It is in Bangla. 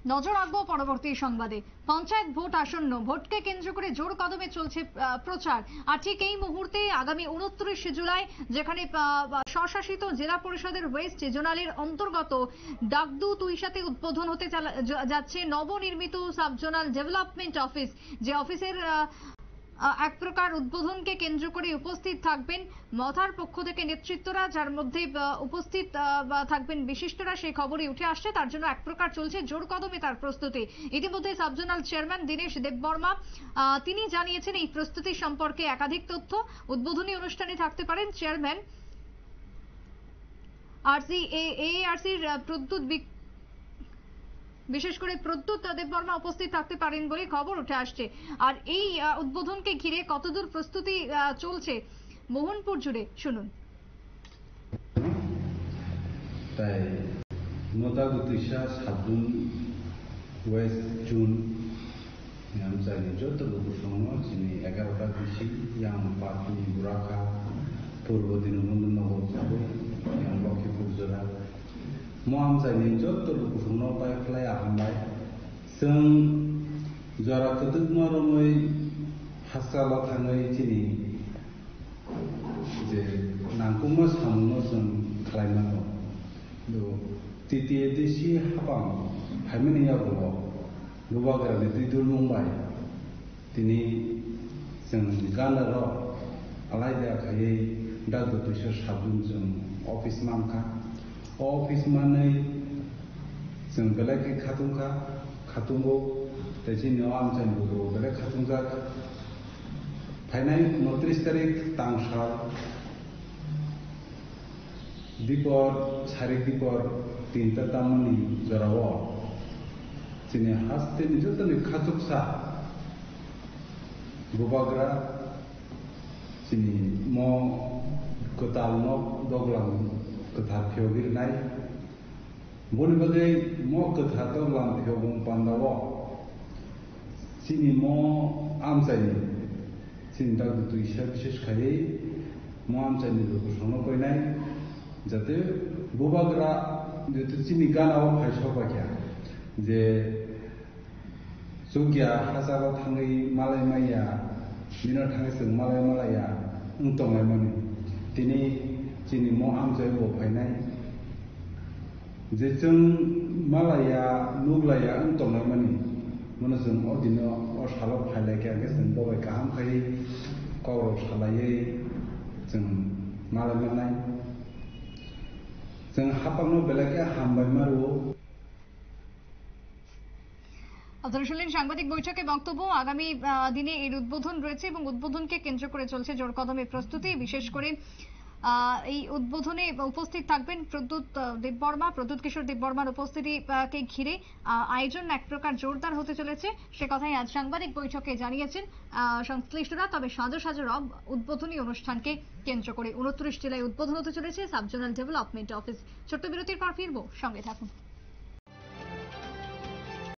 নজর রাখবো পরবর্তী সংবাদে। পঞ্চায়েত ভোট আসন্ন, ভোটকে কেন্দ্র করে জোর কদমে চলছে প্রচার। আর ঠিক এই মুহূর্তে আগামী 29 জুলাই যেখানে স্বশাসিত জেলা পরিষদের ওয়েস্ট জোনালের অন্তর্গত ডাকদু তুইশাতে উদ্বোধন হতে যাচ্ছে নবনির্মিত সাব জোনাল ডেভেলপমেন্ট অফিস, যে অফিসের এক প্রকার উদ্বোধনকে কেন্দ্র করে উপস্থিত থাকবেন মথার পক্ষ থেকে নেতৃত্বরা, যার মধ্যে উপস্থিত থাকবেন বিশিষ্টরা, সেই খবরই উঠে আসছে। তার জন্য এক প্রকার চলছে জোর কদমে তার প্রস্তুতি। ইতিমধ্যে সাবজোনাল চেয়ারম্যান দীনেশ দেববর্মা তিনি জানিয়েছেন এই প্রস্তুতি সম্পর্কে একাধিক তথ্য। উদ্বোধনী অনুষ্ঠানে থাকতে পারেন চেয়ারম্যান AARCর প্রদ্যুৎ, বিশেষ করে প্রদ্যুৎ দেববর্মা উপস্থিত থাকতে পারেন বলে খবর উঠে আসছে। আর এই উদ্বোধনকে ঘিরে কতদূর প্রস্তুতি চলছে মোহনপুর জুড়ে শুনুন। তাই নদাগুতিসা সাবুন ওয়েস্ট জুন আমজানি যত লোকসংঘ যিনি 11টা কৃষি ইয়াং পার্টি বুরাখা পূর্ব দীনবন্ধু নগর সাবু ইয়াং লক্ষ্মীপুর জেলা মহামজাनि যত লোকসংঘ পাইफ्लाय आहामबाय जों जरा कदुक मरमै हास्राला थाङै दिनै जे नांगौमा सामुनो जों खालामनांगौ तितिए देसि हाबां हायमनियाबो गोबाग्रानि दैदुल मुंबाय दिनै जों गानर आलायदा खायै दागु तुइसर साबुन जों अफिस मानखा ऑफिस माने जों बेलेग खाथुमखा खाथुमगौ तेजिनो आमजानिबो बेलेग खाथुमजाक फाइनाय 29 तारिख तांसार दीपर सारिक दीपर 3टा तामनि जराव जिनि हास्ते निजतनि खाथुकसा गोबाग्रा जिनि म कताल न दगलां कथा फेवगिरनाय बनि बागै म कथा दगलां फेवगं पान्दाव जिनि म आमजानि जिनि दागु तुइसा बिशेष खायै म आमजानि लोगोसंनो फैनाय जाते गोबाग्रा जिनि गानाव फायसबाख्या जे जगिया हाजाराव थाङै मालाय माइया बिनो थाङै जों मालाय मालाया उंतंनाय माने दिनै जिनि म आमजाय बफायनाय जे जों मालाया नुग्लाया उंतंनाय माने मन जों अदिनो असाल फायलायखा जों बबाय गाहाम खायै कौरव सालायै जों मालाय मानाय जों हापांनो बेलाके हामबाय मारो। আপনারা শুনলেন সাংবাদিক বৈঠকে বক্তব্য। আগামী দিনে এর উদ্বোধন রয়েছে এবং উদ্বোধনকে কেন্দ্র করে চলছে জোর কদমে প্রস্তুতি। বিশেষ করে এই উদ্বোধনে উপস্থিত থাকবেন প্রদ্যুৎ দেববর্মা, প্রদ্যুৎ কিশোর দেববর্মার উপস্থিতিকে ঘিরে আয়োজন এক প্রকার জোরদার হতে চলেছে, সে কথাই আজ সাংবাদিক বৈঠকে জানিয়েছেন সংশ্লিষ্টরা। তবে সাজো সাজো রব উদ্বোধনী অনুষ্ঠানকে কেন্দ্র করে 29 জেলায় উদ্বোধন হতে চলেছে সাব জোনাল ডেভেলপমেন্ট অফিস। ছোট্ট বিরতির পর ফিরবো, সঙ্গে থাকুন।